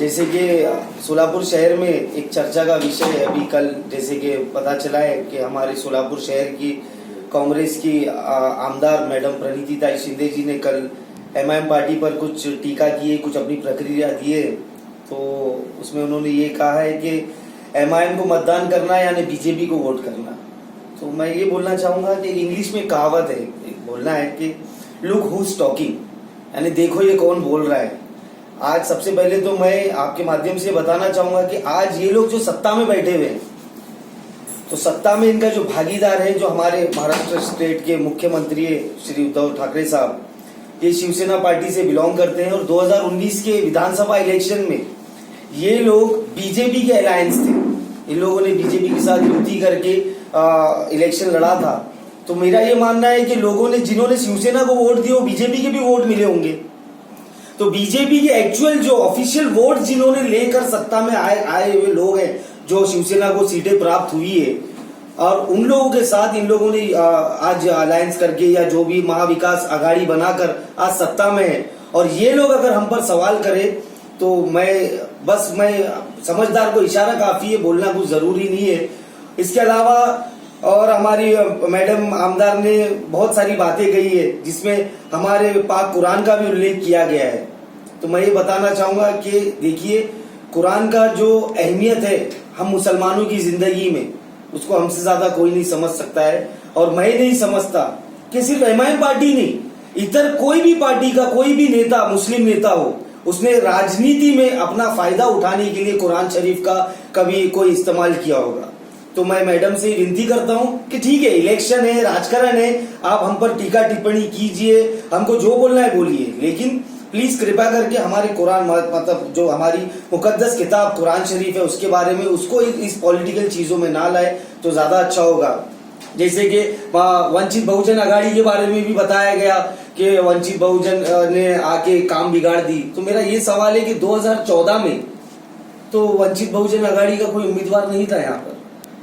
जैसे कि सोलापुर शहर में एक चर्चा का विषय है अभी कल, जैसे कि पता चला है कि हमारे सोलापुर शहर की कांग्रेस की आमदार मैडम प्रणितिताई शिंदे जी ने कल एमआईएम पार्टी पर कुछ टीका की है, कुछ अपनी प्रतिक्रिया दी है। तो उसमें उन्होंने ये कहा है कि एमआईएम को मतदान करना यानी बीजेपी को वोट करना। तो मैं ये बोलना चाहूँगा कि इंग्लिश में कहावत है, बोलना है कि लुक हुज टॉकिंग, यानी देखो ये कौन बोल रहा है। आज सबसे पहले तो मैं आपके माध्यम से बताना चाहूंगा कि आज ये लोग जो सत्ता में बैठे हुए हैं, तो सत्ता में इनका जो भागीदार है, जो हमारे महाराष्ट्र स्टेट के मुख्यमंत्री है श्री उद्धव ठाकरे साहब, ये शिवसेना पार्टी से बिलोंग करते हैं। और 2019 के विधानसभा इलेक्शन में ये लोग बीजेपी के अलायंस थे। इन लोगों ने बीजेपी के साथ युति करके इलेक्शन लड़ा था। तो मेरा ये मानना है कि लोगों ने, जिन्होंने शिवसेना को वोट दिया, वो बीजेपी के भी वोट मिले होंगे। तो बीजेपी के एक्चुअल जो ऑफिशियल वोट जिन्होंने लेकर सत्ता में आए हुए लोग हैं, जो शिवसेना को सीटें प्राप्त हुई है, और उन लोगों के साथ इन लोगों ने आज अलायंस करके या जो भी महाविकास आघाड़ी बनाकर आज सत्ता में है। और ये लोग अगर हम पर सवाल करें तो मैं समझदार को इशारा काफी है, बोलना कुछ जरूरी नहीं है। इसके अलावा और हमारी मैडम आमदार ने बहुत सारी बातें कही है, जिसमें हमारे पाक कुरान का भी उल्लेख किया गया है। तो मैं ये बताना चाहूंगा कि देखिए, कुरान का जो अहमियत है हम मुसलमानों की जिंदगी में, उसको हमसे ज्यादा कोई नहीं समझ सकता है। और मैं नहीं समझता कि सिर्फ एमआईएम पार्टी नहीं, इतर कोई भी पार्टी का कोई भी नेता, मुस्लिम नेता हो, उसने राजनीति में अपना फायदा उठाने के लिए कुरान शरीफ का कभी कोई इस्तेमाल किया होगा। तो मैं मैडम से विनती करता हूं कि ठीक है, इलेक्शन है, राजकारण है, आप हम पर टीका टिप्पणी कीजिए, हमको जो बोलना है बोलिए, लेकिन प्लीज कृपा करके हमारे कुरान, मतलब जो हमारी मुकद्दस किताब कुरान शरीफ है, उसके बारे में, उसको इस पॉलिटिकल चीजों में ना लाए तो ज्यादा अच्छा होगा। जैसे कि वंचित बहुजन आघाड़ी के बारे में भी बताया गया कि वंचित बहुजन ने आके काम बिगाड़ दी। तो मेरा ये सवाल है कि 2014 में तो वंचित बहुजन आघाड़ी का कोई उम्मीदवार नहीं था यहाँ पर,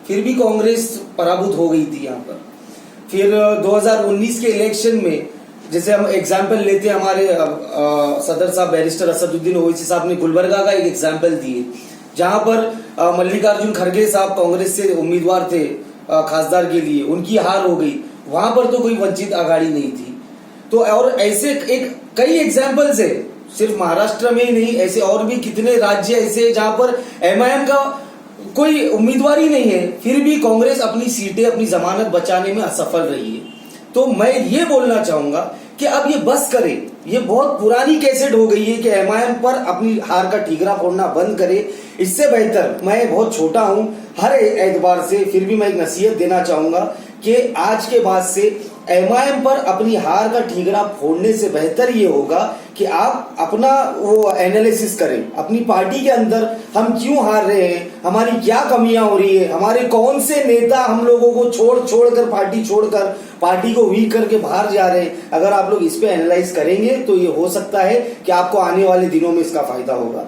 फिर भी कांग्रेस पराभूत हो गई थी यहाँ पर। फिर 2019 के इलेक्शन में, जैसे हम एग्जाम्पल लेते हैं, हमारे सदर साहब बैरिस्टर असदुद्दीन ओवैसी साहब ने गुलबर्गा का एक एग्जाम्पल दिए, जहां पर मल्लिकार्जुन खड़गे साहब कांग्रेस से उम्मीदवार थे खासदार के लिए, उनकी हार हो गई। वहां पर तो कोई वंचित आघाड़ी नहीं थी। तो और ऐसे कई एग्जाम्पल्स है, सिर्फ महाराष्ट्र में ही नहीं, ऐसे और भी कितने राज्य ऐसे जहां पर एमआईएम का कोई उम्मीदवार ही नहीं है, फिर भी कांग्रेस अपनी सीटें, अपनी जमानत बचाने में असफल रही है। तो मैं ये बोलना चाहूंगा कि अब ये बस करे, ये बहुत पुरानी कैसेट हो गई है कि एमआईएम पर अपनी हार का ठीकरा फोड़ना बंद करे। इससे बेहतर, मैं बहुत छोटा हूं हर एतबार से, फिर भी मैं एक नसीहत देना चाहूंगा कि आज के बाद से एमआईएम पर अपनी हार का ठीकरा फोड़ने से बेहतर ये होगा कि आप अपना वो एनालिसिस करें, अपनी पार्टी के अंदर हम क्यों हार रहे हैं, हमारी क्या कमियां हो रही है, हमारे कौन से नेता हम लोगों को छोड़कर पार्टी छोड़कर पार्टी को वीक करके बाहर जा रहे हैं। अगर आप लोग इस पे एनालाइज करेंगे तो ये हो सकता है कि आपको आने वाले दिनों में इसका फायदा होगा।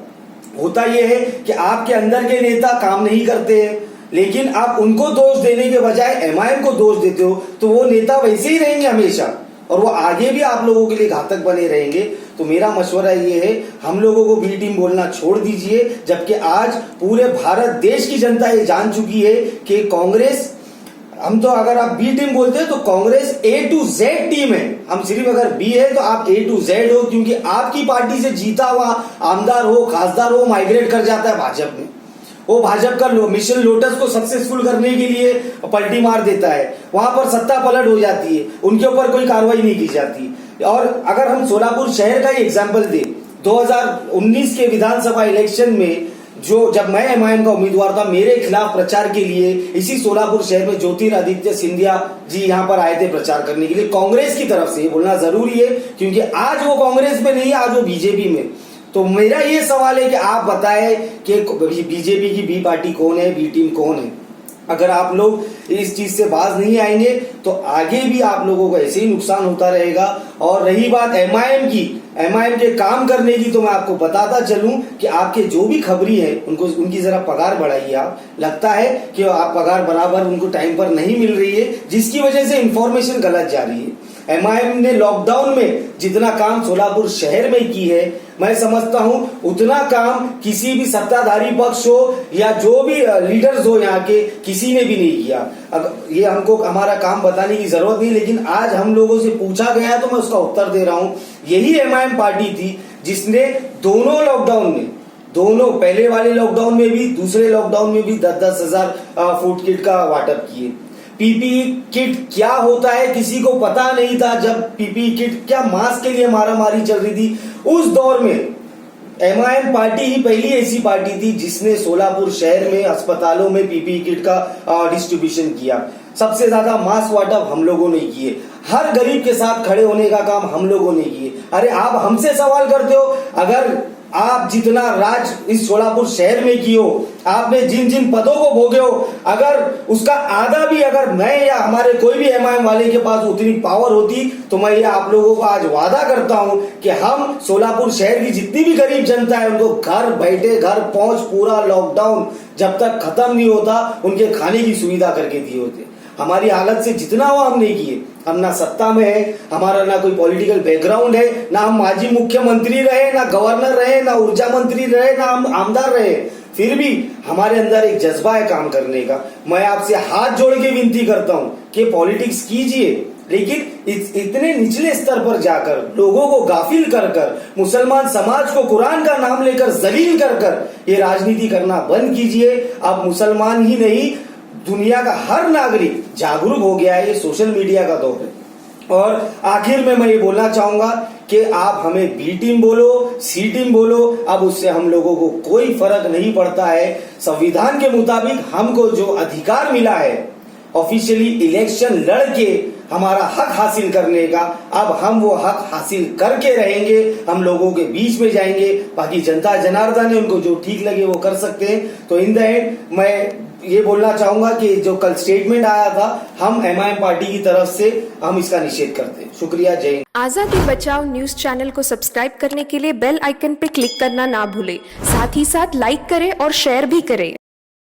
होता यह है कि आपके अंदर के नेता काम नहीं करते हैं, लेकिन आप उनको दोष देने के बजाय एमआईएम को दोष देते हो, तो वो नेता वैसे ही रहेंगे हमेशा, और वो आगे भी आप लोगों के लिए घातक बने रहेंगे। तो मेरा मशवरा ये है, हम लोगों को बी टीम बोलना छोड़ दीजिए, जबकि आज पूरे भारत देश की जनता ये जान चुकी है कि कांग्रेस, हम तो अगर आप बी टीम बोलते हैं तो Congress A to Z team है। हम सिर्फ अगर बी है तो आप A to Z हो, क्योंकि आपकी पार्टी से जीता हुआ आमदार हो, खासदार हो, माइग्रेट कर जाता है भाजपा में। वो भाजपा का मिशन लोटस को सक्सेसफुल करने के लिए पलटी मार देता है, वहां पर सत्ता पलट हो जाती है, उनके ऊपर कोई कार्रवाई नहीं की जाती। और अगर हम सोलापुर शहर का ही एग्जाम्पल दें, 2019 के विधानसभा इलेक्शन में जब मैं एमआईएम का उम्मीदवार था, मेरे खिलाफ प्रचार के लिए इसी सोलापुर शहर में ज्योतिरादित्य सिंधिया जी यहाँ पर आए थे प्रचार करने के लिए, कांग्रेस की तरफ से। बोलना जरूरी है क्योंकि आज वो कांग्रेस में नहीं है, आज वो बीजेपी में। तो मेरा ये सवाल है कि आप बताएं कि बीजेपी की बी पार्टी कौन है, बी टीम कौन है। अगर आप लोग इस चीज से बाज नहीं आएंगे तो आगे भी आप लोगों को ऐसे ही नुकसान होता रहेगा। और रही बात एमआईएम की, एमआईएम के काम करने की, तो मैं आपको बताता चलूं कि आपके जो भी खबरी है उनकी जरा पगार बढ़ाइए। आप लगता है कि आप पगार बराबर उनको टाइम पर नहीं मिल रही है, जिसकी वजह से इंफॉर्मेशन गलत जा रही है। एमआईएम ने लॉकडाउन में जितना काम सोलापुर शहर में की है, मैं समझता हूं उतना काम किसी भी सत्ताधारी पक्ष हो या जो भी लीडर्स हो यहाँ के, किसी ने भी नहीं किया। ये हमको हमारा काम बताने की जरूरत नहीं, लेकिन आज हम लोगों से पूछा गया तो मैं उसका उत्तर दे रहा हूं। यही एमआईएम पार्टी थी जिसने दोनों लॉकडाउन में, दोनों पहले वाले लॉकडाउन में भी दूसरे लॉकडाउन में भी 10-10 हजार फूड किट का वाटअप किए। पीपीई किट क्या होता है किसी को पता नहीं था। जब पीपीई किट क्या मास्क के लिए मारामारी चल रही थी, उस दौर में एमआईएम पार्टी ही पहली ऐसी पार्टी थी जिसने सोलापुर शहर में अस्पतालों में पीपीई किट का डिस्ट्रीब्यूशन किया। सबसे ज्यादा मास्क वाटअप हम लोगों ने किए। हर गरीब के साथ खड़े होने का काम हम लोगों ने किए। अरे आप हमसे सवाल करते हो, अगर आप जितना राज इस सोलापुर शहर में किए हो, आपने जिन जिन पदों को भोगे हो, अगर उसका आधा भी अगर मैं या हमारे कोई भी एमआईएम वाले के पास उतनी पावर होती तो मैं ये आप लोगों को आज वादा करता हूं कि हम सोलापुर शहर की जितनी भी गरीब जनता है उनको घर बैठे घर पहुंच पूरा लॉकडाउन जब तक खत्म नहीं होता उनके खाने की सुविधा करके दिए होते। हमारी हालत से जितना हुआ हम नहीं किए। हम ना सत्ता में है, हमारा ना कोई पॉलिटिकल बैकग्राउंड है, ना हम माजी मुख्यमंत्री रहे, ना गवर्नर रहे, ना ऊर्जा मंत्री रहे, ना हम आमदार रहे, फिर भी हमारे अंदर एक जज्बा है काम करने का। मैं आपसे हाथ जोड़ के विनती करता हूं कि पॉलिटिक्स कीजिए, लेकिन इतने निचले स्तर पर जाकर लोगों को गाफिल कर कर, मुसलमान समाज को कुरान का नाम लेकर जलील कर कर ये राजनीति करना बंद कीजिए। अब मुसलमान ही नहीं, दुनिया का हर नागरिक जागरूक हो गया है। ये सोशल मीडिया का दौर है। और आखिर में मैं ये बोलना चाहूंगा कि आप हमें बी टीम बोलो, सी टीम बोलो, अब उससे हम लोगों को कोई फर्क नहीं पड़ता है। संविधान के मुताबिक हमको जो अधिकार मिला है ऑफिशियली इलेक्शन लड़के हमारा हक हासिल करने का, अब हम वो हक हासिल करके रहेंगे। हम लोगों के बीच में जाएंगे, बाकी जनता जनार्दन है, उनको जो ठीक लगे वो कर सकते हैं। तो इन द एंड मैं ये बोलना चाहूंगा कि जो कल स्टेटमेंट आया था, हम एमआईएम पार्टी की तरफ से हम इसका निषेध करते हैं। शुक्रिया, जय हिंद। आजादी बचाओ न्यूज चैनल को सब्सक्राइब करने के लिए बेल आइकन पे क्लिक करना ना भूले। साथ ही साथ लाइक करें और शेयर भी करें।